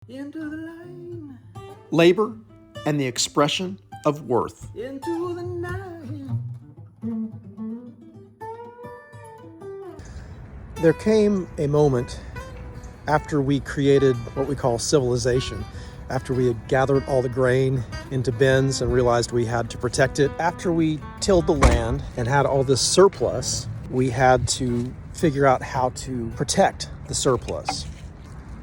into the line, Labor and the expression of worth. into the night. There came a moment after we created what we call civilization, after we had gathered all the grain into bins and realized we had to protect it. After we tilled the land and had all this surplus, we had to figure out how to protect the surplus.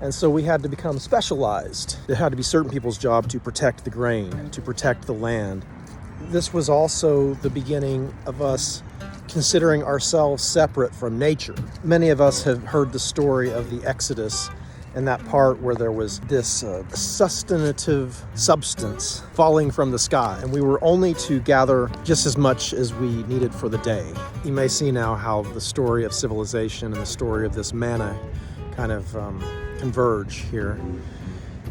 And so we had to become specialized. It had to be certain people's job to protect the grain, to protect the land. This was also the beginning of us considering ourselves separate from nature. Many of us have heard the story of the Exodus and that part where there was this sustainative substance falling from the sky, and we were only to gather just as much as we needed for the day. You may see now how the story of civilization and the story of this manna kind of converge here.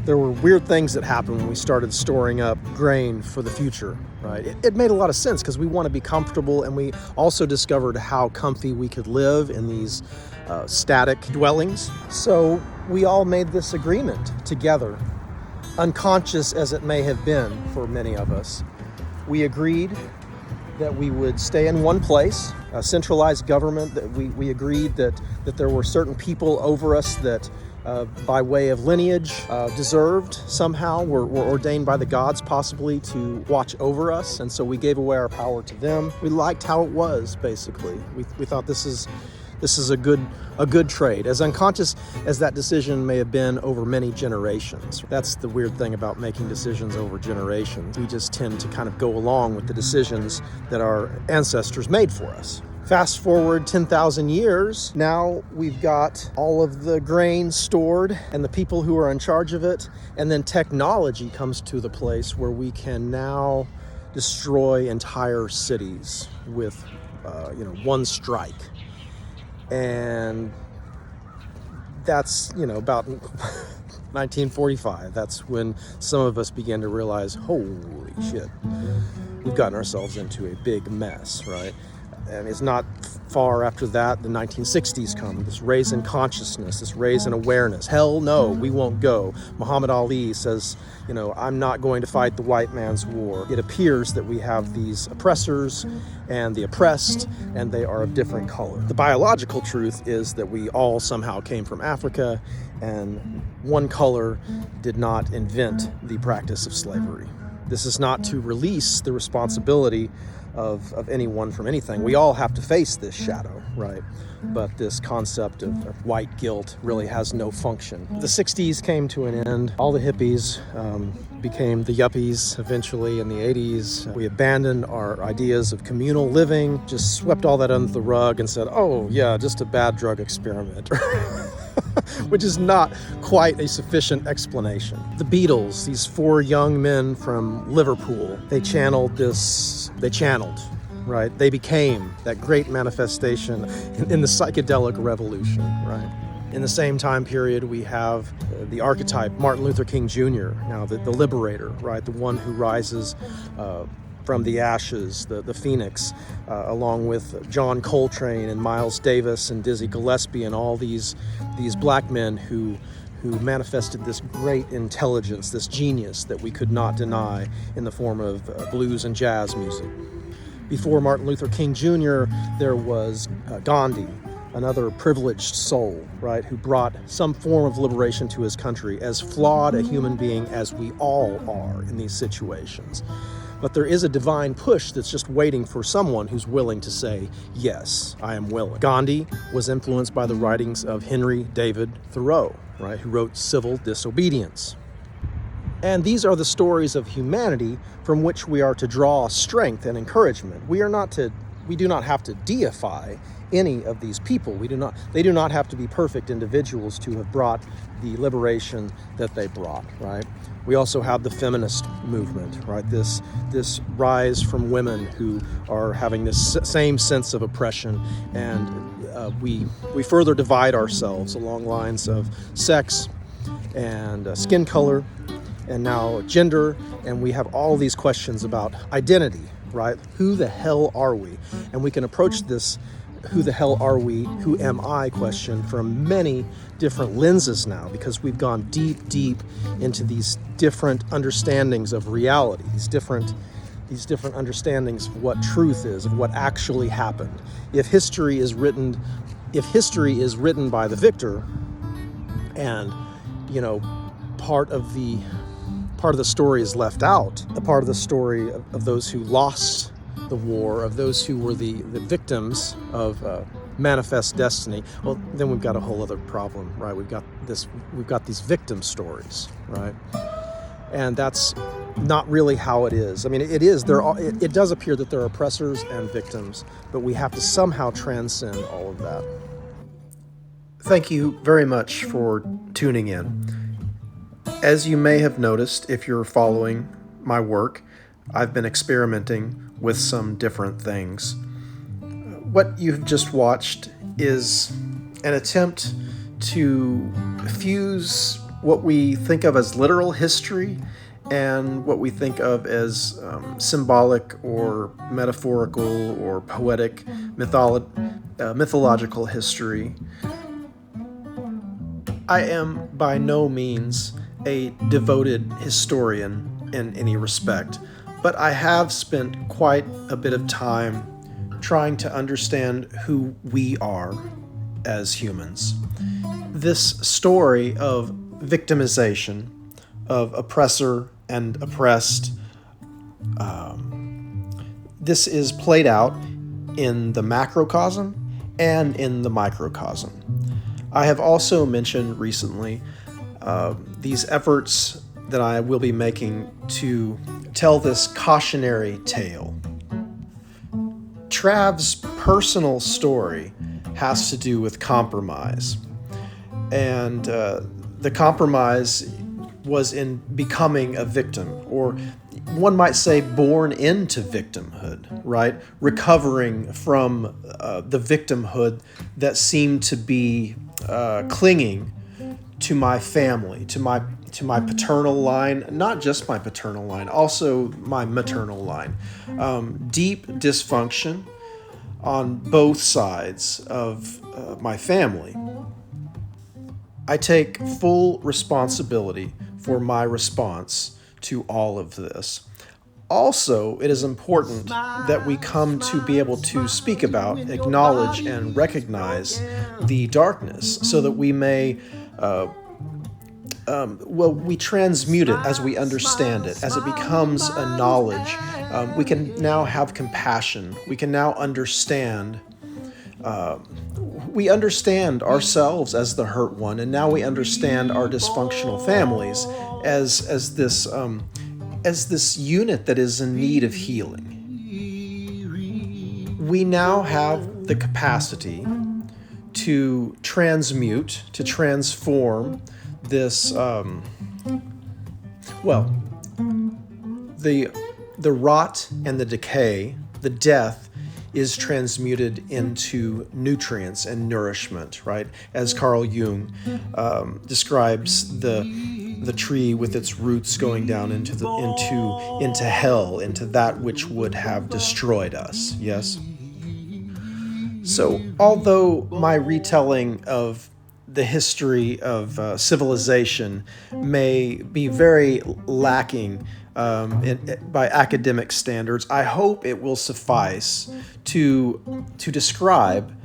There were weird things that happened when we started storing up grain for the future, right? It made a lot of sense because we want to be comfortable, and we also discovered how comfy we could live in these static dwellings. So we all made this agreement together, unconscious as it may have been for many of us. We agreed that we would stay in one place, a centralized government, that we agreed that there were certain people over us that by way of lineage, deserved somehow, were ordained by the gods possibly to watch over us, and so we gave away our power to them. We liked how it was, basically. We thought this is a good trade, as unconscious as that decision may have been over many generations. That's the weird thing about making decisions over generations. We just tend to kind of go along with the decisions that our ancestors made for us. Fast forward 10,000 years, now we've got all of the grain stored and the people who are in charge of it, and then technology comes to the place where we can now destroy entire cities with one strike. And that's, about 1945. That's when some of us began to realize, holy shit, we've gotten ourselves into a big mess, right? And it's not far after that, the 1960s come, this raise in consciousness, this raise in awareness. Hell no, we won't go. Muhammad Ali says, I'm not going to fight the white man's war. It appears that we have these oppressors and the oppressed, and they are of different color. The biological truth is that we all somehow came from Africa, and one color did not invent the practice of slavery. This is not to release the responsibility of anyone from anything. We all have to face this shadow, right? But this concept of white guilt really has no function. The 60s came to an end. All the hippies became the yuppies eventually in the 80s. We abandoned our ideas of communal living, just swept all that under the rug and said, oh yeah, just a bad drug experiment. Which is not quite a sufficient explanation. The Beatles, these four young men from Liverpool, they channeled, right? They became that great manifestation in the psychedelic revolution, right? In the same time period, we have the archetype, Martin Luther King Jr., now the liberator, right? The one who rises from the ashes, the phoenix, along with John Coltrane and Miles Davis and Dizzy Gillespie and all these black men who manifested this great intelligence, this genius that we could not deny in the form of blues and jazz music. Before Martin Luther King Jr., there was Gandhi, another privileged soul, right, who brought some form of liberation to his country, as flawed a human being as we all are in these situations. But there is a divine push that's just waiting for someone who's willing to say, yes, I am willing. Gandhi was influenced by the writings of Henry David Thoreau, right, who wrote Civil Disobedience. And these are the stories of humanity from which we are to draw strength and encouragement. We do not have to deify any of these people. They do not have to be perfect individuals to have brought the liberation that they brought, right? We also have the feminist movement, right? This rise from women who are having this same sense of oppression, and we further divide ourselves along lines of sex and skin color and now gender, and we have all these questions about identity, right? Who the hell are we? And we can approach this who the hell are we, who am I question from many different lenses now, because we've gone deep, deep into these different understandings of reality, these different understandings of what truth is, of what actually happened. If history is written by the victor, and part of the story is left out, the part of the story of those who lost the war, of those who were the victims of manifest destiny, well, then we've got a whole other problem, right? We've got these victim stories, right? And that's not really how it is. I mean, it is. It does appear that there are oppressors and victims, but we have to somehow transcend all of that. Thank you very much for tuning in. As you may have noticed, if you're following my work, I've been experimenting with some different things. What you've just watched is an attempt to fuse what we think of as literal history and what we think of as symbolic or metaphorical or poetic mythological history. I am by no means a devoted historian in any respect, but I have spent quite a bit of time trying to understand who we are as humans. This story of victimization, of oppressor and oppressed, this is played out in the macrocosm and in the microcosm. I have also mentioned recently these efforts that I will be making to tell this cautionary tale. Trav's personal story has to do with compromise. And the compromise was in becoming a victim, or one might say born into victimhood, right? Recovering from the victimhood that seemed to be clinging to my family, to my paternal line, not just my paternal line, also my maternal line. Deep dysfunction on both sides of my family. I take full responsibility for my response to all of this. Also, it is important that we come to be able to speak about, acknowledge, and recognize the darkness so that we may we transmute it as we understand it, as it becomes a knowledge. We can now have compassion. We can now understand. We understand ourselves as the hurt one, and now we understand our dysfunctional families as this unit that is in need of healing. We now have the capacity to transmute, to transform this, the rot and the decay, the death, is transmuted into nutrients and nourishment, right? As Carl Jung describes the tree with its roots going down into hell, into that which would have destroyed us. Yes. So, although my retelling of the history of civilization may be very lacking by academic standards, I hope it will suffice to describe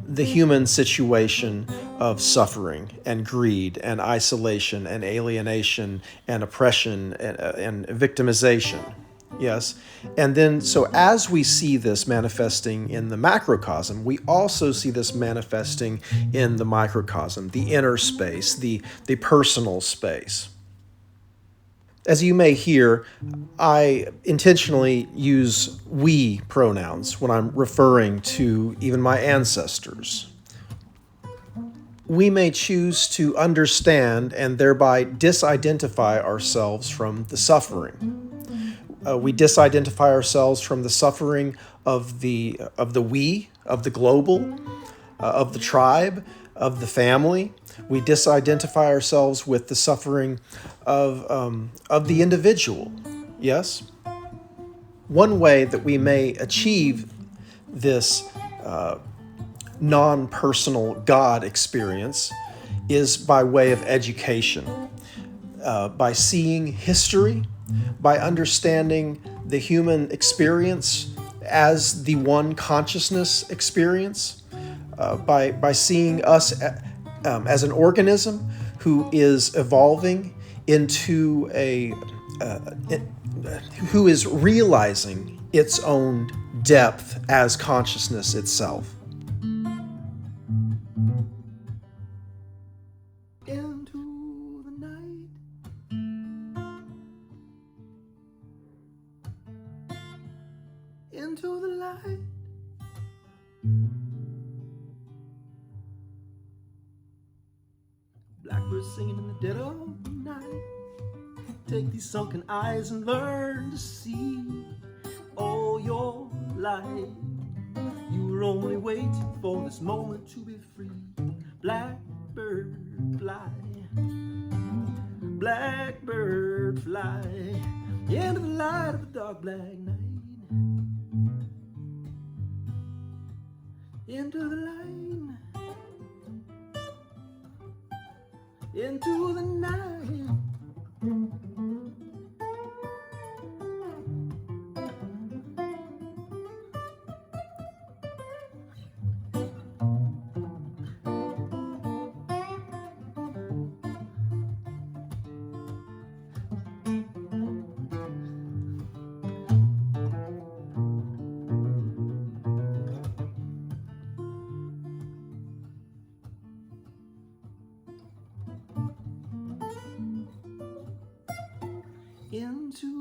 the human situation of suffering and greed and isolation and alienation and oppression and victimization. Yes. And then, so as we see this manifesting in the macrocosm, we also see this manifesting in the microcosm, the inner space, the personal space. As you may hear, I intentionally use we pronouns when I'm referring to even my ancestors. We may choose to understand and thereby disidentify ourselves from the suffering. We disidentify ourselves from the suffering of the we, of the global, of the tribe, of the family. We disidentify ourselves with the suffering of the individual. Yes? One way that we may achieve this non-personal God experience is by way of education, by seeing history, by understanding the human experience as the one consciousness experience, by seeing us as an organism who is evolving into who is realizing its own depth as consciousness itself. Into the night. Into the light. Blackbirds singing in the dead of the night. Take these sunken eyes and learn to see all your life. You were only waiting for this moment to be free. Blackbird fly, blackbird fly into the light of a dark black night. Into the light, into the night. Into